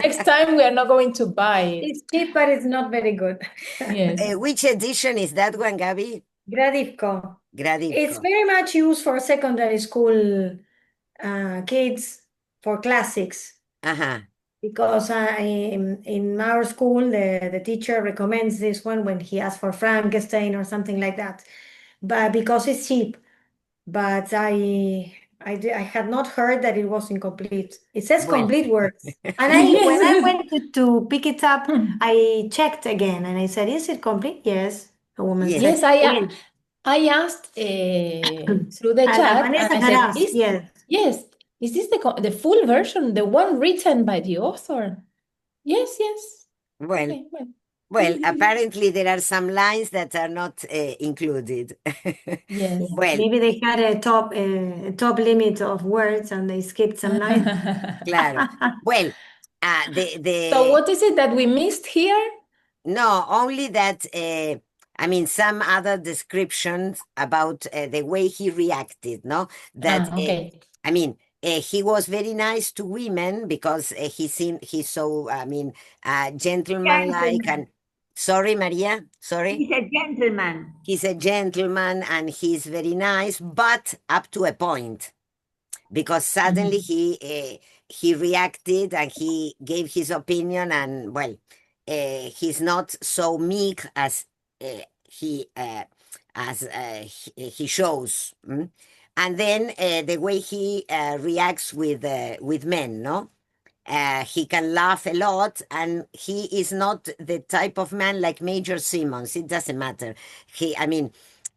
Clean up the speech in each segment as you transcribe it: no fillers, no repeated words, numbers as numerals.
Next time we are not going to buy it. It's cheap, but it's not very good. Yes. Which edition is that one, Gabi? Gradivko. It's Gradivko. very much used for secondary school kids for classics. Uh-huh. Because in our school, the teacher recommends this one when he asks for Frankenstein or something like that. But because it's cheap, but I had not heard that it was incomplete. It says Well. complete works. And when I went to pick it up, I checked again and I said, "Is it complete?" Yes. The woman Yes. said, Yes, "Well." I asked through the chat, and Vanessa I had said, asked, yes. yes, is this the full version, the one written by the author? Yes, yes. Well, Okay, well. well, apparently there are some lines that are not included. Yes. Well, Maybe they had a top limit of words and they skipped some lines. claro. Well, So what is it that we missed here? no, only that, I mean, some other descriptions about the way he reacted, no? That, Okay. I mean, he was very nice to women because he's so, I mean, gentlemanlike and, sorry, Maria, sorry? He's a gentleman. He's a gentleman and he's very nice, but up to a point. Because suddenly he reacted and he gave his opinion, and well, he's not so meek as he shows. And then the way he reacts with men, no? He can laugh a lot, and he is not the type of man like Major Simmons. It doesn't matter.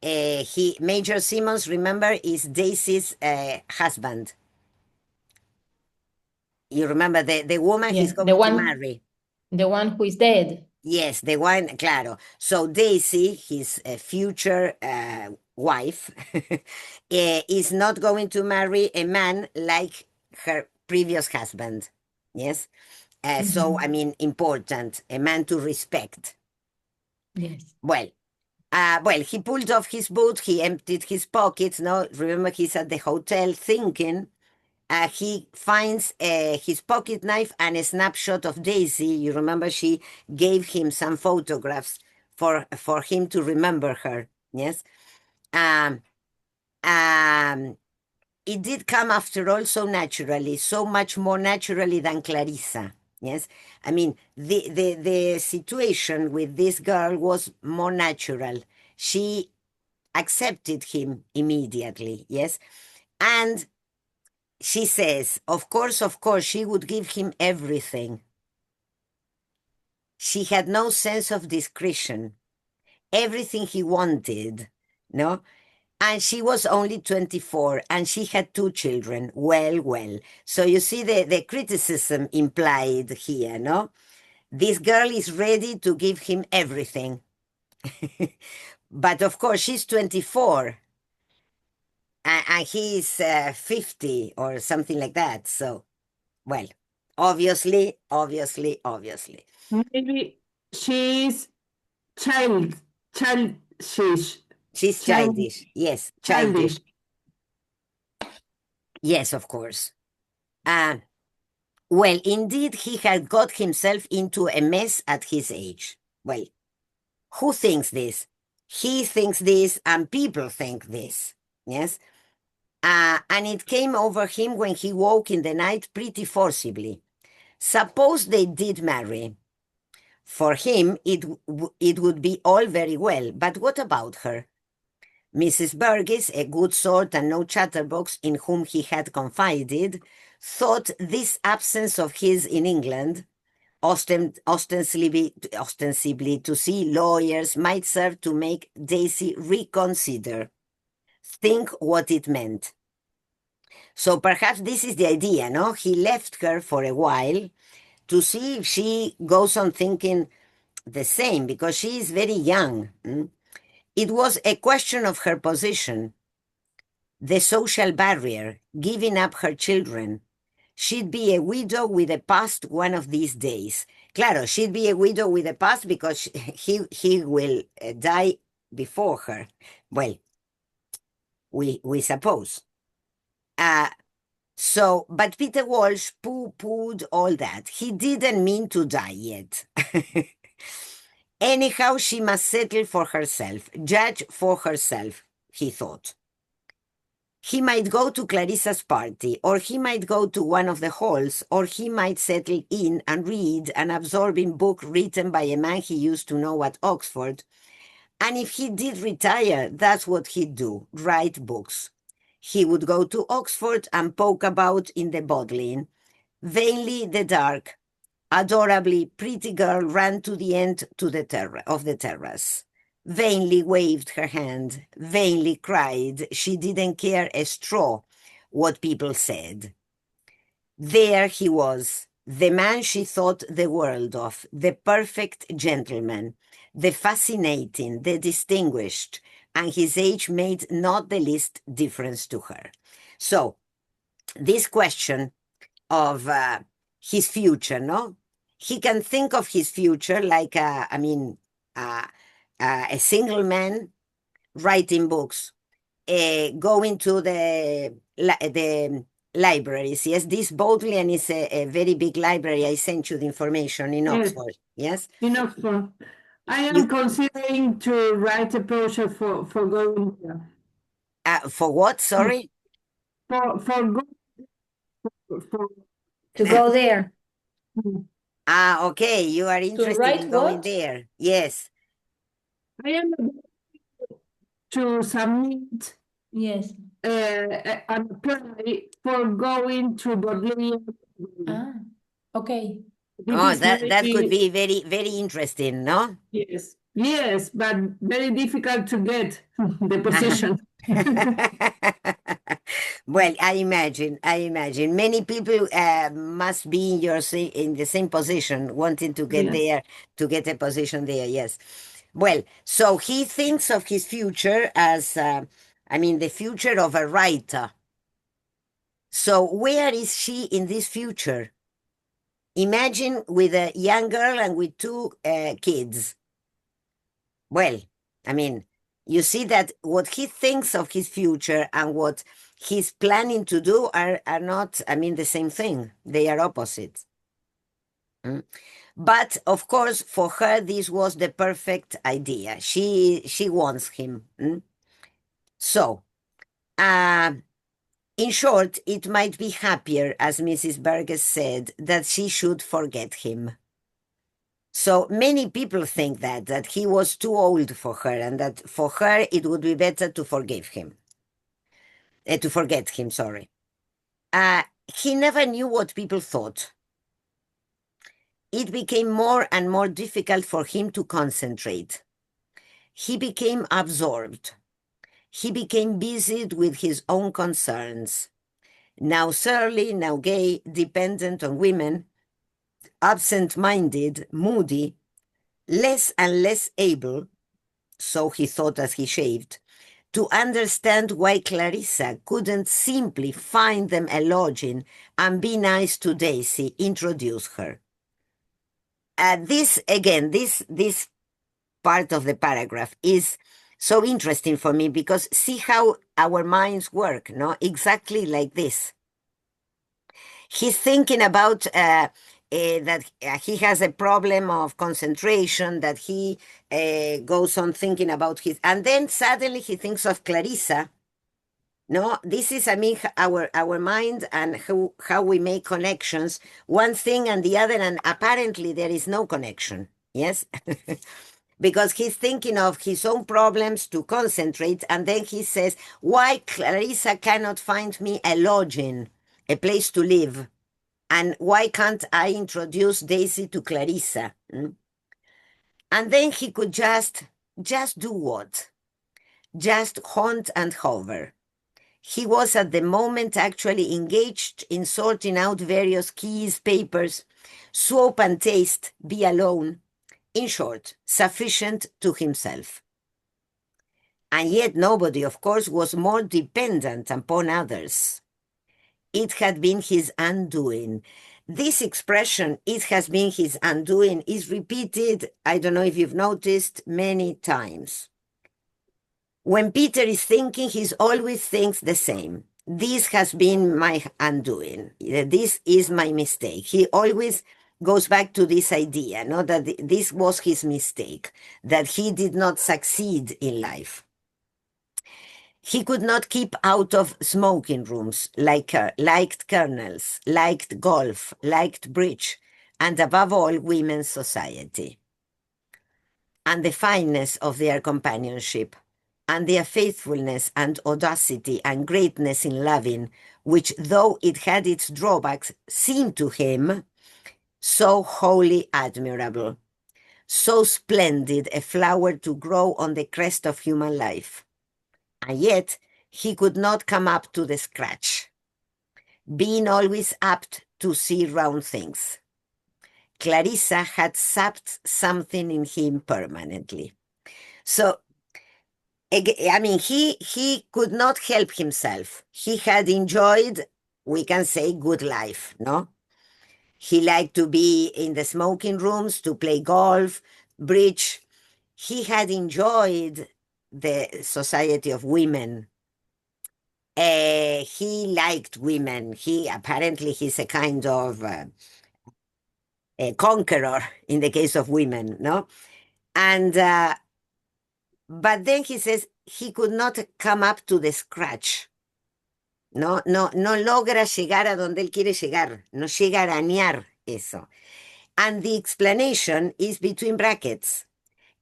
Major Simmons, remember, is Daisy's husband. You remember the woman he's going to marry. The one who is dead. Yes, the one, claro. So Daisy, his future wife, is not going to marry a man like her previous husband. Yes. So, I mean, important, a man to respect. Yes. Well, he pulled off his boot, he emptied his pockets. No, remember, he's at the hotel thinking. He finds his pocket knife and a snapshot of Daisy. You remember she gave him some photographs for him to remember her. Yes. It did come, after all, so naturally, so much more naturally than Clarissa. Yes, I mean, the situation with this girl was more natural. She accepted him immediately. Yes, and she says, of course, she would give him everything. She had no sense of discretion. Everything he wanted, no? And she was only 24, and she had 2 children. Well. So you see the criticism implied here, no? This girl is ready to give him everything. But of course, she's 24. And he's 50 or something like that. So, well, obviously. Maybe she's childish. She's childish. Yes, childish. Yes, of course. Well, indeed, he had got himself into a mess at his age. Well, who thinks this? He thinks this, and people think this. Yes? And it came over him when he woke in the night pretty forcibly. Suppose they did marry. For him, it would be all very well, but what about her? Mrs. Burgess, a good sort and no chatterbox in whom he had confided, thought this absence of his in England, ostensibly to see lawyers, might serve to make Daisy reconsider, think what it meant. So perhaps this is the idea, no? He left her for a while to see if she goes on thinking the same, because she is very young. It was a question of her position, the social barrier, giving up her children. She'd be a widow with a past one of these days. Claro, she'd be a widow with a past because he will die before her. Well, we suppose. So, but Peter Walsh pooh-poohed all that. He didn't mean to die yet. Anyhow, she must settle for herself, judge for herself, he thought. He might go to Clarissa's party, or he might go to one of the halls, or he might settle in and read an absorbing book written by a man he used to know at Oxford. And if he did retire, that's what he'd do, write books. He would go to Oxford and poke about in the Bodleian. Vainly the dark, adorably pretty girl ran to the end of the terrace. Vainly waved her hand, vainly cried she didn't care a straw what people said. There he was, the man she thought the world of, the perfect gentleman, the fascinating, the distinguished, and his age made not the least difference to her. So, this question of his future, no? He can think of his future like, a single man writing books, going to the libraries. Yes, this Bodleian is a very big library. I sent you the information in Yes, Oxford. Yes, in Oxford. I am you considering to write a project for going there. for what? Sorry. For for To go there. Okay, you are To interested write in going what? there. Yes. I am to submit Yes. an apply for going to Bodleian. Ah, okay. This Oh, is that could very, be very, very interesting, no? yes, but very difficult to get the position. Well, I imagine many people must be in the same position, wanting to get Yes. there, to get a position there. Yes. Well, so he thinks of his future as, the future of a writer. So where is she in this future? Imagine with a young girl and with two kids. Well, you see that what he thinks of his future and what he's planning to do are not, the same thing. They are opposites. Mm. But of course, for her, this was the perfect idea. She wants him. So, in short, it might be happier, as Mrs. Burgess said, that she should forget him. So many people think that he was too old for her, and that for her it would be better to forgive him, to forget him. Sorry. He never knew what people thought. It became more and more difficult for him to concentrate. He became absorbed. He became busied with his own concerns. Now surly, now gay, dependent on women, absent-minded, moody, less and less able, so he thought as he shaved, to understand why Clarissa couldn't simply find them a lodging and be nice to Daisy, introduce her. This part of the paragraph is so interesting for me because see how our minds work, no? Exactly like this. He's thinking about that he has a problem of concentration, that he goes on thinking about and then suddenly he thinks of Clarissa. No, this is, our mind and how we make connections, one thing and the other, and apparently there is no connection. Yes. Because he's thinking of his own problems to concentrate, and then he says, why Clarissa cannot find me a lodging, a place to live, and why can't I introduce Daisy to Clarissa? And then he could just do what? Just haunt and hover. He was at the moment actually engaged in sorting out various keys, papers, swap and taste, be alone. In short, sufficient to himself. And yet nobody, of course, was more dependent upon others. It had been his undoing. This expression, it has been his undoing, is repeated, I don't know if you've noticed, many times. When Peter is thinking, he always thinks the same. this has been my undoing. This is my mistake. He always goes back to this idea, no, that this was his mistake, that he did not succeed in life. He could not keep out of smoking rooms, liked colonels, liked golf, liked bridge, and above all, women's society. And the fineness of their companionship, and their faithfulness and audacity and greatness in loving, which, though it had its drawbacks, seemed to him so wholly admirable, so splendid a flower to grow on the crest of human life. And yet he could not come up to the scratch, being always apt to see round things. Clarissa had sapped something in him permanently. So, I mean, he could not help himself. He had enjoyed, we can say, good life, no? He liked to be in the smoking rooms, to play golf, bridge. He had enjoyed the society of women. He liked women. He's a kind of a conqueror in the case of women, no? And but then he says he could not come up to the scratch. No logra llegar a donde él quiere llegar. No llega a arañar eso. And the explanation is between brackets.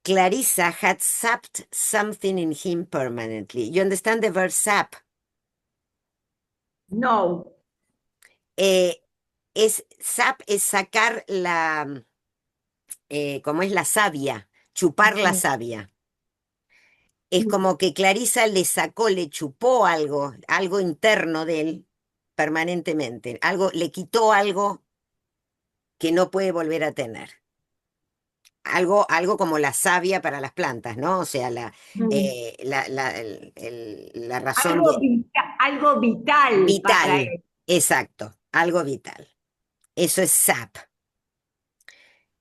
Clarissa had sapped something in him permanently. You understand the verb sap? No. Sap es sacar como es la savia, chupar la savia. Es como que Clarissa le sacó, le chupó algo interno de él permanentemente. Le quitó algo que no puede volver a tener. Algo como la savia para las plantas, ¿no? O sea, la razón Algo vital para vital. él. Exacto, algo vital. Eso es sap.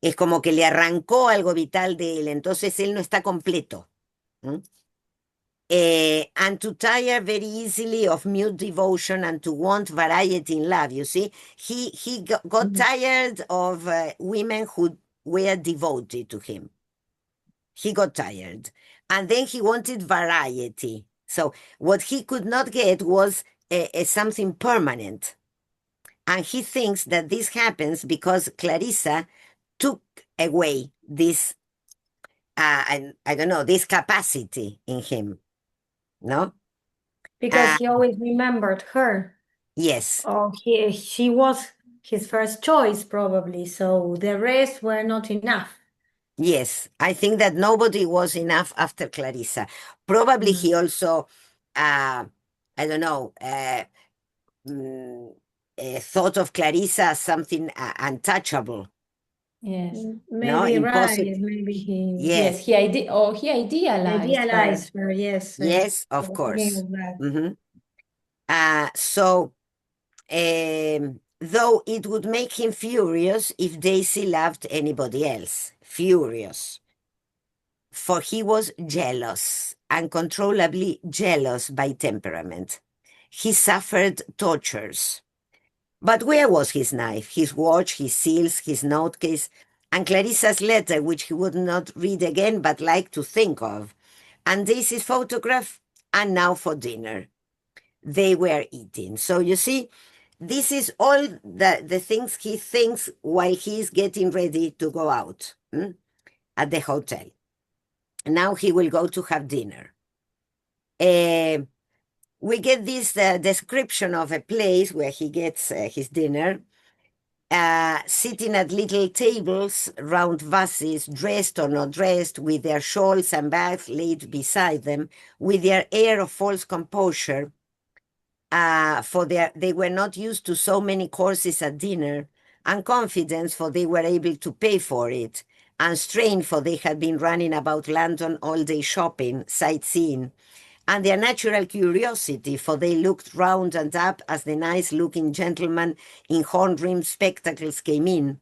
Es como que le arrancó algo vital de él, entonces él no está completo. And to tire very easily of mute devotion and to want variety in love, you see? He got tired of women who were devoted to him. He got tired. And then he wanted variety. So what he could not get was something permanent. And he thinks that this happens because Clarissa took away this, I don't know, this capacity in him, no? Because he always remembered her. Yes. Oh, she was his first choice, probably. So the rest were not enough. Yes, I think that nobody was enough after Clarissa. Probably he also, I don't know, thought of Clarissa as something untouchable. Yes. Maybe impossible. right. Maybe he Yes. He idealized her. her. Yes. Yes, of So course. thinking of that. So, though it would make him furious if Daisy loved anybody else. Furious. For he was jealous, uncontrollably jealous by temperament. He suffered tortures. But where was his knife, his watch, his seals, his note-case, and Clarissa's letter, which he would not read again but like to think of, and Daisy's photograph, and now for dinner. They were eating. So you see, this is all the things he thinks while he's getting ready to go out at the hotel. Now he will go to have dinner. We get this description of a place where he gets his dinner, sitting at little tables round vases, dressed or not dressed, with their shawls and bags laid beside them, with their air of false composure, for they were not used to so many courses at dinner, and confidence, for they were able to pay for it, and strain, for they had been running about London all day shopping, sightseeing, and their natural curiosity, for they looked round and up as the nice-looking gentlemen in horn-rimmed spectacles came in,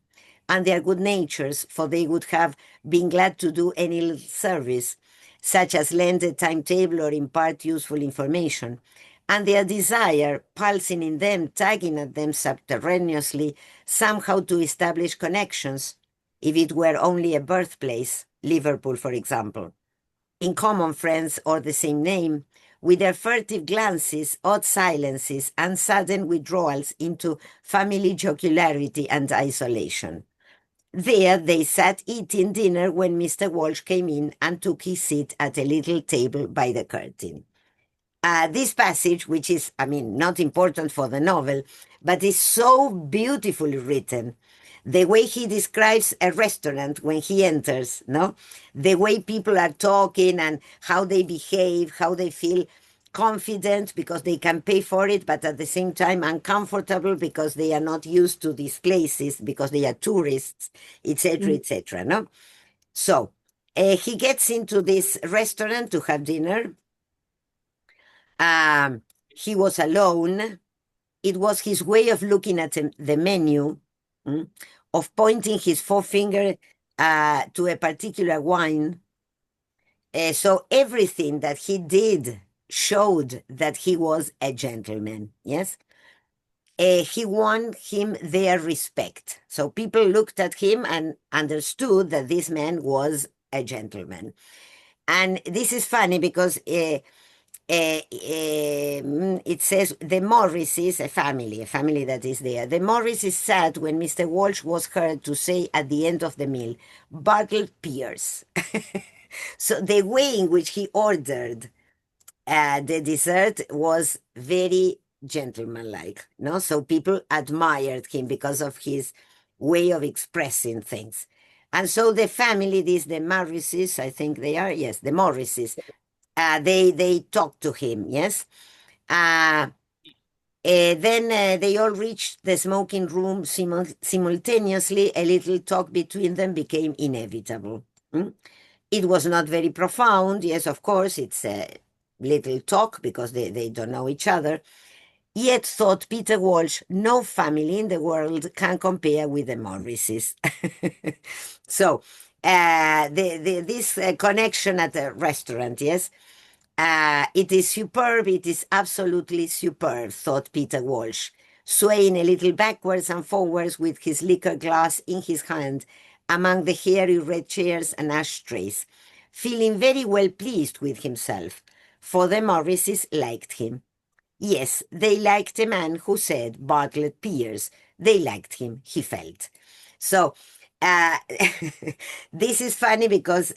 and their good natures, for they would have been glad to do any little service, such as lend a timetable or impart useful information, and their desire pulsing in them, tugging at them subterraneously, somehow to establish connections, if it were only a birthplace, Liverpool, for example, in common friends or the same name, with their furtive glances, odd silences, and sudden withdrawals into family jocularity and isolation. There they sat eating dinner when Mr. Walsh came in and took his seat at a little table by the curtain. This passage, which is, not important for the novel, but is so beautifully written. The way he describes a restaurant when he enters, no? The way people are talking and how they behave, how they feel confident because they can pay for it, but at the same time uncomfortable because they are not used to these places, because they are tourists, etc., etc., no? So he gets into this restaurant to have dinner. He was alone. It was his way of looking at the menu, of pointing his forefinger to a particular wine. So everything that he did showed that he was a gentleman, yes? He won him their respect. So people looked at him and understood that this man was a gentleman. And this is funny because it says the Morrises, a family that is there. The Morrises sat when Mr. Walsh was heard to say at the end of the meal, "Bottled Pierce." So the way in which he ordered the dessert was very gentlemanlike, no? So people admired him because of his way of expressing things. And so the family, the Morrises, I think they are, yes, the Morrises, they talked to him, yes? Then they all reached the smoking room simultaneously. A little talk between them became inevitable. It was not very profound. Yes, of course, it's a little talk because they don't know each other. Yet, thought Peter Walsh, no family in the world can compare with the Morrises. So, this connection at the restaurant, yes, it is superb. It is absolutely superb, thought Peter Walsh, swaying a little backwards and forwards with his liquor glass in his hand among the hairy red chairs and ashtrays, feeling very well pleased with himself, for the Morrises liked him. Yes, they liked a man who said Bartlett Pierce. They liked him, he felt. So, this is funny because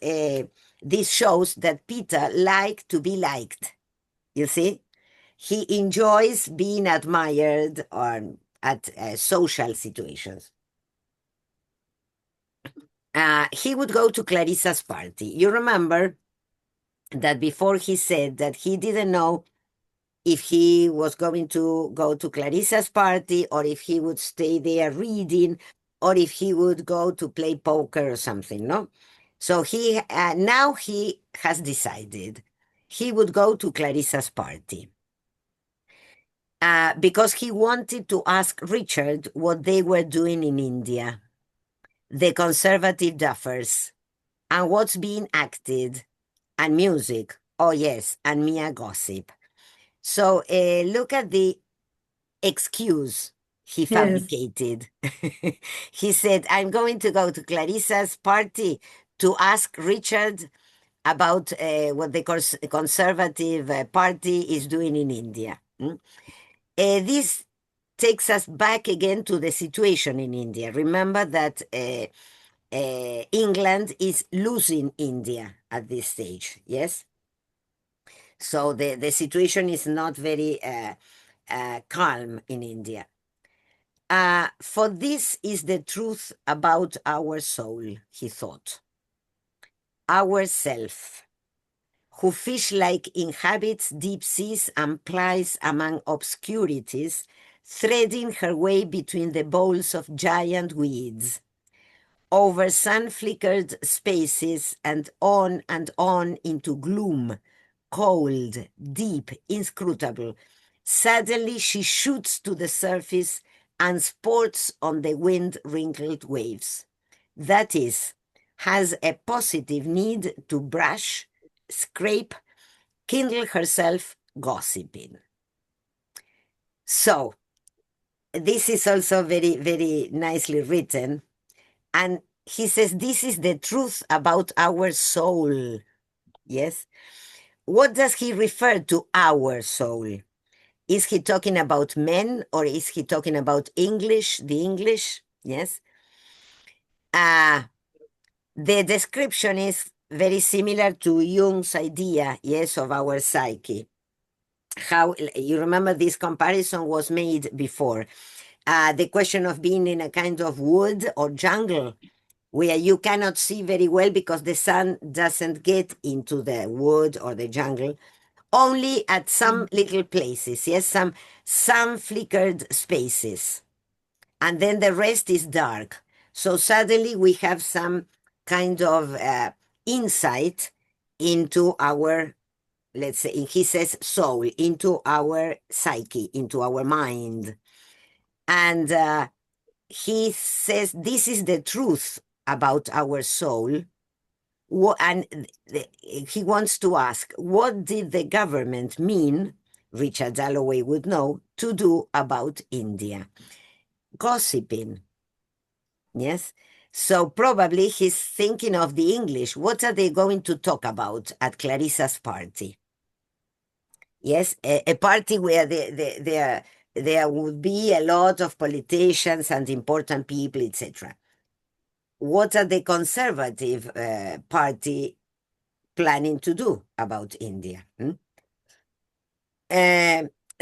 this shows that Peter liked to be liked. You see? He enjoys being admired at social situations. He would go to Clarissa's party. You remember that before he said that he didn't know if he was going to go to Clarissa's party or if he would stay there reading or if he would go to play poker or something, no? So he now he has decided he would go to Clarissa's party because he wanted to ask Richard what they were doing in India, the conservative duffers, and what's being acted, and music. Oh, yes, and Mia gossip. So look at the excuse he fabricated. He said, I'm going to go to Clarissa's party to ask Richard about what the conservative party is doing in India. This takes us back again to the situation in India. Remember that England is losing India at this stage, yes? So the situation is not very calm in India. For this is the truth about our soul, he thought. Our self, who fish-like inhabits deep seas and plies among obscurities, threading her way between the bowls of giant weeds, over sun-flickered spaces and on into gloom, cold, deep, inscrutable. Suddenly she shoots to the surface and sports on the wind-wrinkled waves. That is, has a positive need to brush, scrape, kindle herself gossiping. So this is also very, very nicely written. And he says, this is the truth about our soul. Yes. What does he refer to our soul? Is he talking about men or is he talking about English, the English? Yes. The description is very similar to Jung's idea, yes, of our psyche. How you remember this comparison was made before. The question of being in a kind of wood or jungle where you cannot see very well because the sun doesn't get into the wood or the jungle, only at some little places, yes, some flickered spaces. And then the rest is dark. So suddenly we have some kind of insight into our, let's say, he says soul, into our psyche, into our mind. And he says this is the truth about our soul. And he wants to ask, what did the government mean, Richard Dalloway would know, to do about India? Gossiping. Yes. So probably he's thinking of the English. What are they going to talk about at Clarissa's party? Yes, a party where there would be a lot of politicians and important people, etc. What are the Conservative Party planning to do about India?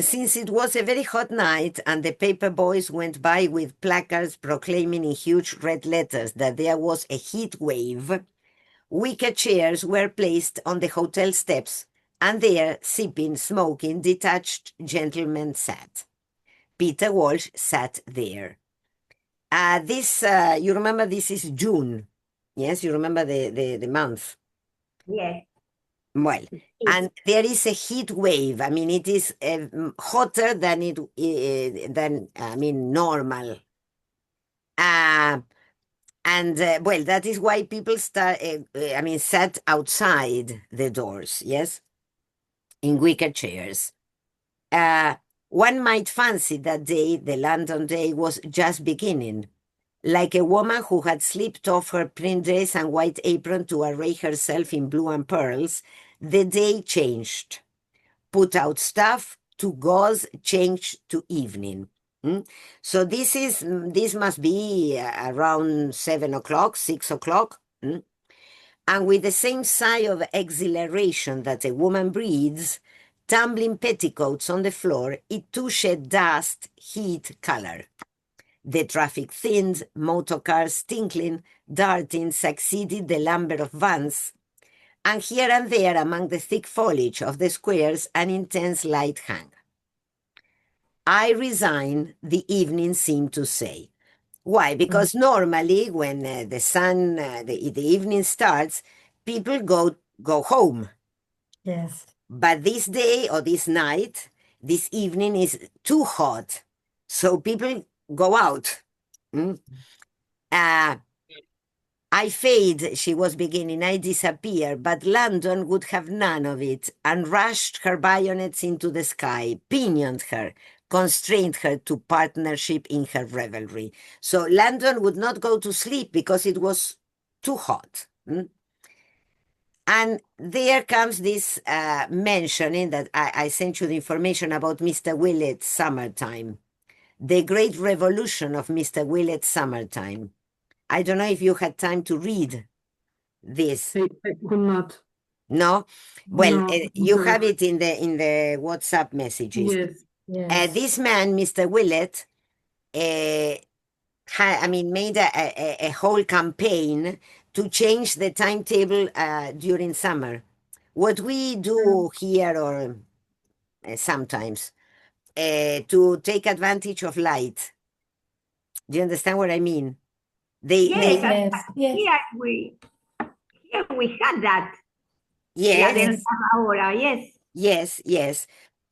Since it was a very hot night and the paper boys went by with placards proclaiming in huge red letters that there was a heat wave, wicker chairs were placed on the hotel steps, and there, sipping, smoking, detached gentlemen sat. Peter Walsh sat there. You remember this is June. Yes, you remember the month. Yes. Well, and there is a heat wave. I mean, it is hotter than normal. Well, that is why people sat outside the doors, yes, in wicker chairs. One might fancy that day, the London day, was just beginning. Like a woman who had slipped off her print dress and white apron to array herself in blue and pearls, the day changed. Put out stuff to gauze, changed to evening. So this must be around 7 o'clock, 6 o'clock. And with the same sigh of exhilaration that a woman breathes, tumbling petticoats on the floor, it too shed dust, heat, color. The traffic thinned, motor cars tinkling, darting, succeeded the lumber of vans, and here and there among the thick foliage of the squares an intense light hung. I resign, the evening seemed to say. Why? Because normally when the sun, the evening starts, people go home. Yes. But this day or this night, this evening is too hot. So people go out. I fade, she was beginning, I disappear, but London would have none of it, and rushed her bayonets into the sky, pinioned her, constrained her to partnership in her revelry. So London would not go to sleep because it was too hot. And there comes this mentioning that I sent you the information about Mr. Willett's Summertime, the great revolution of Mr. Willett's Summertime. I don't know if you had time to read this. I could not. No? Well, No, you sorry. have it in the WhatsApp messages. Yes. Yes. This man, Mr. Willett, made a whole campaign to change the timetable during summer. What we do here, or sometimes, to take advantage of light. Do you understand what I mean? Yes, Yes, yes. here we had that. Yes, Yes. Ahora, yes. yes.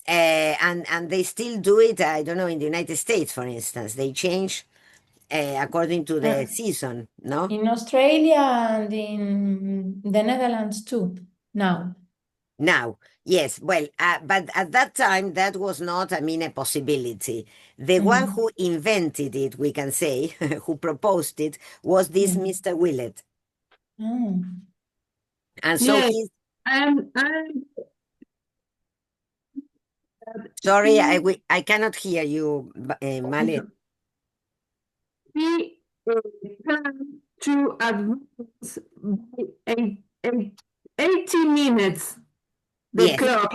And they still do it, I don't know, in the United States, for instance. They change according to the season, no? In Australia and in the Netherlands too, now. Now, Yes, well, but at that time, that was not, I mean, a possibility. The one who invented it, we can say, who proposed it, was this Mr. Willett. Mm. And so Yes, he's, and sorry, I cannot hear you, Male. he planned to advance by 80 minutes the Yes, clock,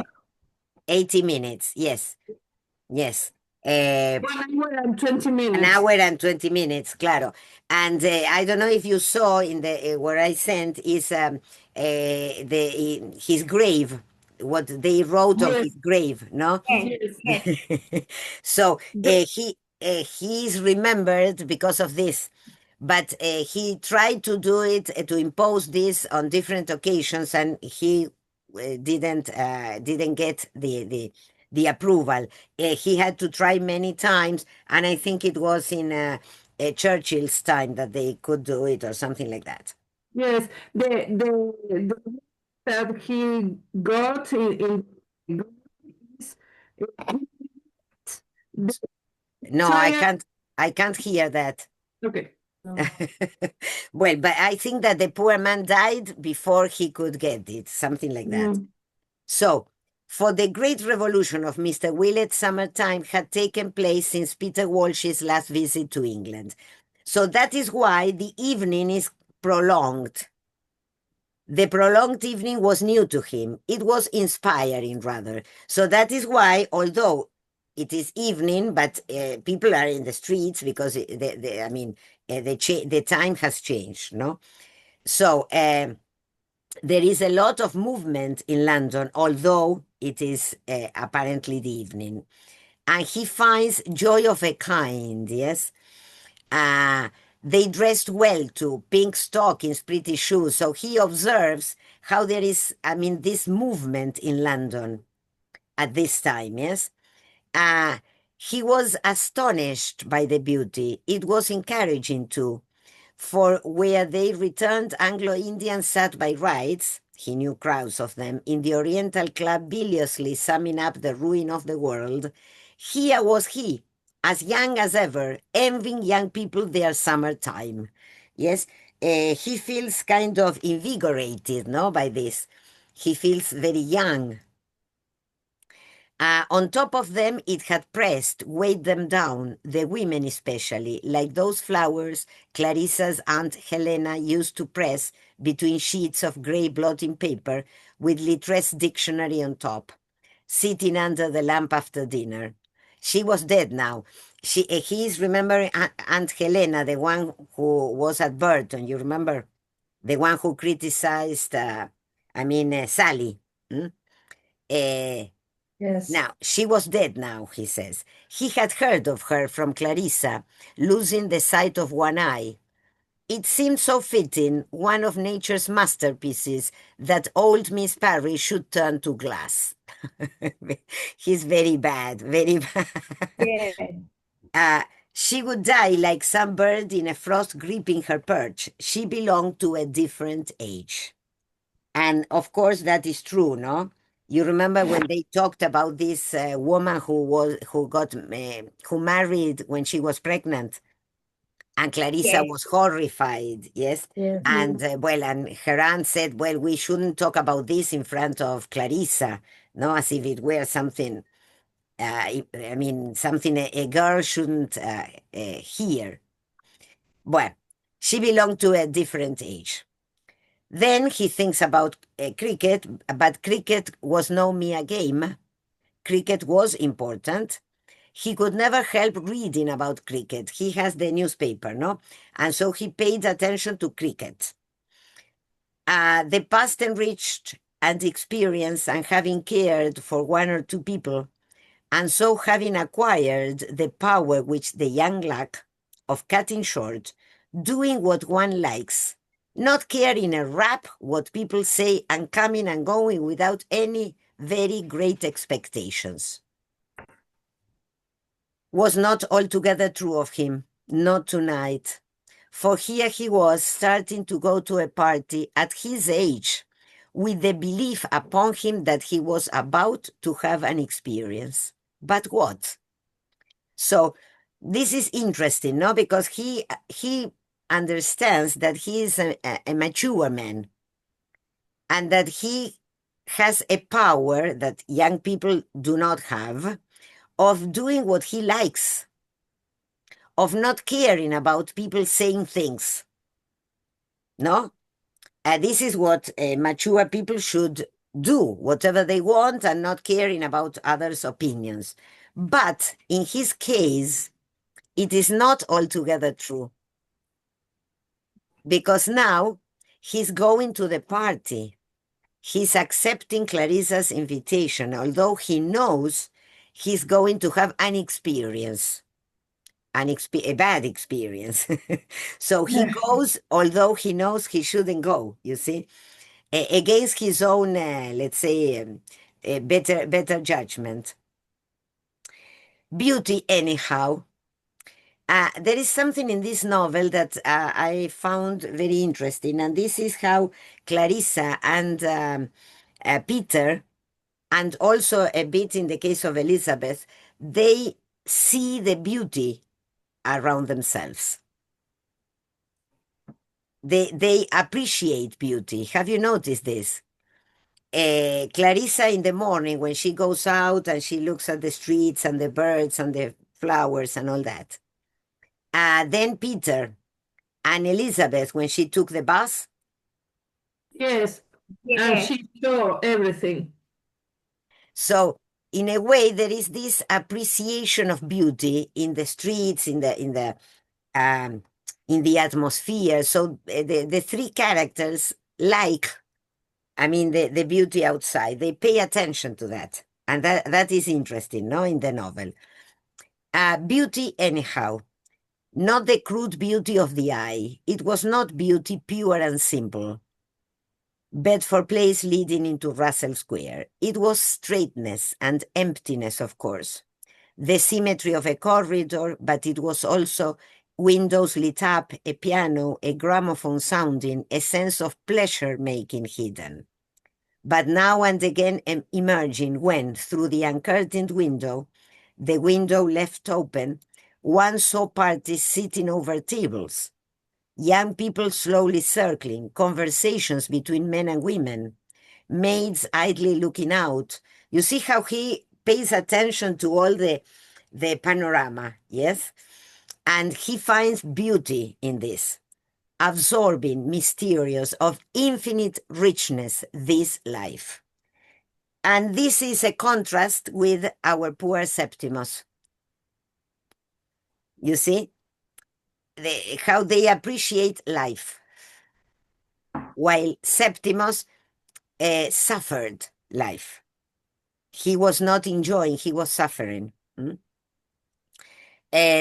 80 minutes. Yes, yes. Uh, 1 hour and 20 An minutes. hour and 20 minutes, claro. And I don't know if you saw in the where I sent is his grave, what they wrote on Yes, his grave, no? Yes, yes. yes. So The- he is remembered because of this, but he tried to do it to impose this on different occasions, and he didn't get the approval. He had to try many times, and I think it was in Churchill's time that they could do it or something like that. Yes, the that he got in is the No, entire. I can't hear that. Okay. Well, but I think that the poor man died before he could get it, something like that. Mm. So, for the great revolution of Mr. Willett's summertime had taken place since Peter Walsh's last visit to England. So that is why the evening is prolonged. The prolonged evening was new to him. It was inspiring, rather. So that is why, although it is evening, but people are in the streets because I mean, the time has changed, no? So there is a lot of movement in London, although it is apparently the evening. And he finds joy of a kind, yes? Uh, they dressed well too, pink stockings, pretty shoes. So he observes how there is, I mean, this movement in London at this time, yes? Uh, he was astonished by the beauty. It was encouraging too, for where they returned Anglo-Indians sat by rights, he knew crowds of them, in the Oriental Club biliously summing up the ruin of the world, here was he, as young as ever, envying young people their summertime. Yes, he feels kind of invigorated, no, by this. He feels very young. On top of them, it had pressed, weighed them down, the women especially, like those flowers Clarissa's Aunt Helena used to press between sheets of grey blotting paper with Littress dictionary on top, sitting under the lamp after dinner. She was dead now. He's remembering Aunt Helena, the one who was at Burton, you remember? The one who criticized, Sally. Hmm? Uh, Yes. Now, she was dead now, he says. He had heard of her from Clarissa, losing the sight of one eye. It seemed so fitting, one of nature's masterpieces, that old Miss Parry should turn to glass. He's very bad, very bad. Yeah. Uh, she would die like some bird in a frost gripping her perch. She belonged to a different age. And of course, that is true, no? You remember when they talked about this woman who married when she was pregnant, and Clarissa Yes. was horrified, yes? Yes. And and her aunt said, well, we shouldn't talk about this in front of Clarissa, no, as if it were something. Something a girl shouldn't hear. Well, she belonged to a different age. Then he thinks about cricket, but cricket was no mere game. Cricket was important. He could never help reading about cricket. He has the newspaper, no? And so he paid attention to cricket. The past enriched and experience and having cared for one or two people, and so having acquired the power which the young lack of cutting short, doing what one likes, not caring a rap what people say, and coming and going without any very great expectations, was not altogether true of him, not tonight. For here he was starting to go to a party at his age, with the belief upon him that he was about to have an experience. But what? So this is interesting, no? Because he understands that he is a mature man and that he has a power that young people do not have of doing what he likes, of not caring about people saying things. No? This is what mature people should do, whatever they want, and not caring about others' opinions. But in his case, it is not altogether true. Because now he's going to the party. He's accepting Clarissa's invitation, although he knows he's going to have an experience. A bad experience. So he goes, although he knows he shouldn't go, you see, against his own, let's say, better judgment. Beauty, anyhow. There is something in this novel that I found very interesting, and this is how Clarissa and Peter, and also a bit in the case of Elizabeth, they see the beauty around themselves. They appreciate beauty. Have you noticed this? Clarissa in the morning when she goes out and she looks at the streets and the birds and the flowers and all that. Then Peter and Elizabeth when she took the bus. Yes, and Yes. she saw everything. So in a way, there is this appreciation of beauty in the streets, in the atmosphere. So the three characters the beauty outside. They pay attention to that. And that is interesting, no, in the novel. Beauty, anyhow, not the crude beauty of the eye. It was not beauty pure and simple. Bedford Place leading into Russell Square. It was straightness and emptiness, of course. The symmetry of a corridor, but it was also windows lit up, a piano, a gramophone sounding, a sense of pleasure making hidden. But now and again emerging when, through the uncurtained window, the window left open, one saw parties sitting over tables, young people slowly circling, conversations between men and women, maids idly looking out. You see how he pays attention to all the panorama, yes? And he finds beauty in this, absorbing, mysterious, of infinite richness, this life. And this is a contrast with our poor Septimus. You see? How they appreciate life. While Septimus suffered life. He was not enjoying, he was suffering.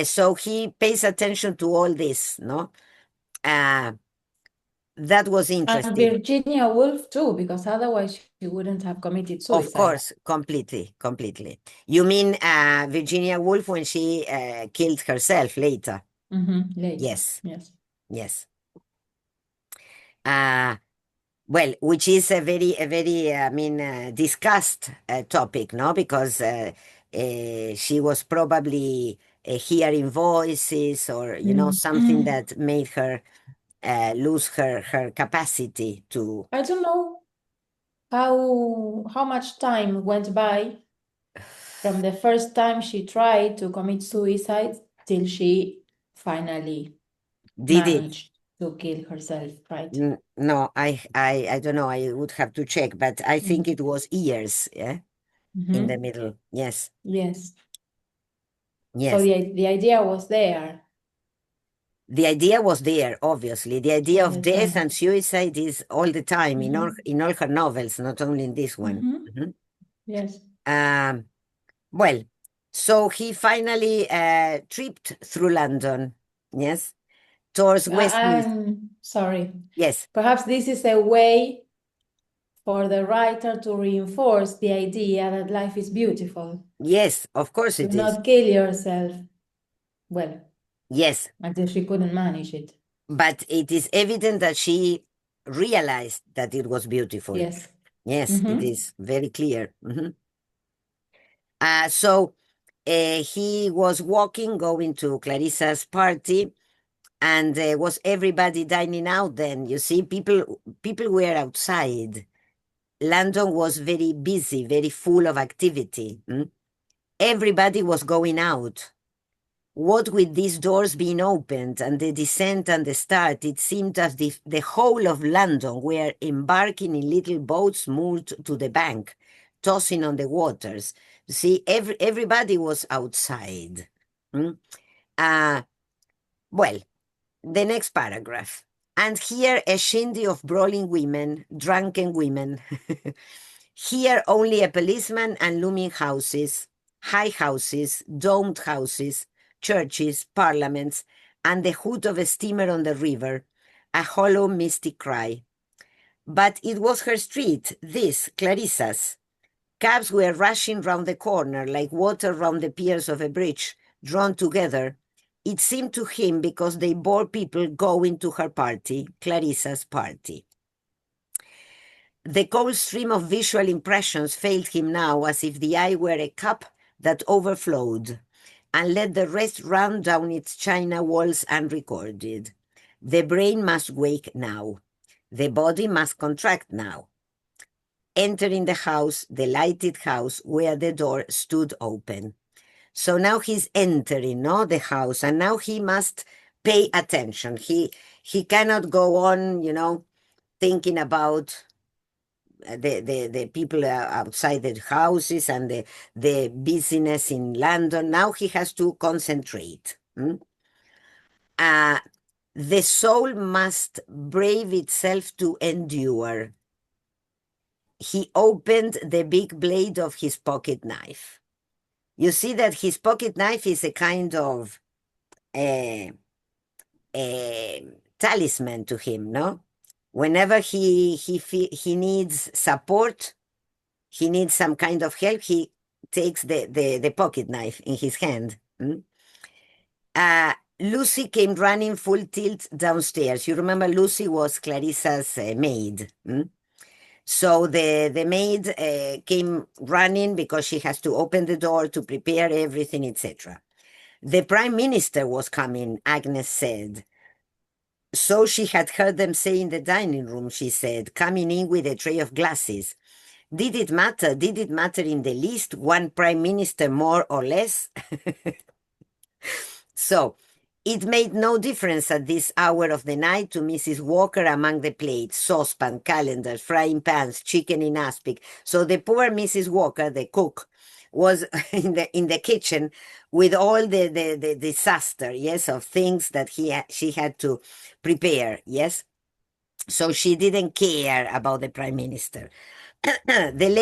So he pays attention to all this, no? That was And interesting. Virginia Woolf too, because otherwise she wouldn't have committed suicide. Of course, completely. You mean Virginia Woolf when she killed herself later? Later. Yes. Yes. Well, which is a very discussed topic, no? Because she was probably hearing voices or, something that made her lose her capacity to... I don't know how much time went by from the first time she tried to commit suicide till she finally Did it? managed to kill herself, right? No, I don't know. I would have to check, but I think it was years, yeah, in the middle. Yes. Yes. Yes. So the idea was there. The idea was there, obviously. The idea All of the death time. and suicide is all the time in all her novels, not only in this one. Yes. Well, so he finally tripped through London, yes, towards Westminster. Sorry. Yes, Perhaps this is a way for the writer to reinforce the idea that life is beautiful. yes, of course Do it is. not kill yourself. Well, Yes, until she couldn't manage it. but it is evident that she realized that it was beautiful. Yes. Yes, it Mhm. is very clear. So he was walking, going to Clarissa's party, and was everybody dining out then? You see, people were outside. London was very busy, very full of activity. Everybody was going out. What with these doors being opened and the descent and the start, it seemed as if the whole of London were embarking in little boats moored to the bank, tossing on the waters. You see, everybody was outside. Well, the next paragraph. And here a shindy of brawling women, drunken women. Here only a policeman and looming houses, high houses, domed houses, churches, parliaments, and the hoot of a steamer on the river, a hollow mystic cry. But it was her street, this, Clarissa's. Cabs were rushing round the corner like water round the piers of a bridge, drawn together. It seemed to him because they bore people going to her party, Clarissa's party. The cold stream of visual impressions failed him now, as if the eye were a cup that overflowed, and let the rest run down its china walls unrecorded. The brain must wake now. The body must contract now. Entering the house, the lighted house, where the door stood open. So now he's entering, no, the house, and now he must pay attention. He cannot go on, thinking about the people outside the houses and the business in London. Now he has to concentrate. The soul must brave itself to endure. He opened the big blade of his pocket knife. You see that his pocket knife is a kind of talisman to him, no? Whenever he needs support, he needs some kind of help, he takes the pocket knife in his hand. Lucy came running full tilt downstairs. You remember Lucy was Clarissa's maid. So the maid came running because she has to open the door to prepare everything, etc. The Prime Minister was coming, Agnes said. So she had heard them say in the dining room, she said, coming in with a tray of glasses. Did it matter? Did it matter in the least? One Prime Minister more or less? So it made no difference at this hour of the night to Mrs. Walker among the plates, saucepan, calendars, frying pans, chicken in aspic. So the poor Mrs. Walker, the cook, was in the kitchen with all the disaster, yes, of things that she had to prepare, yes. So she didn't care about the Prime Minister. The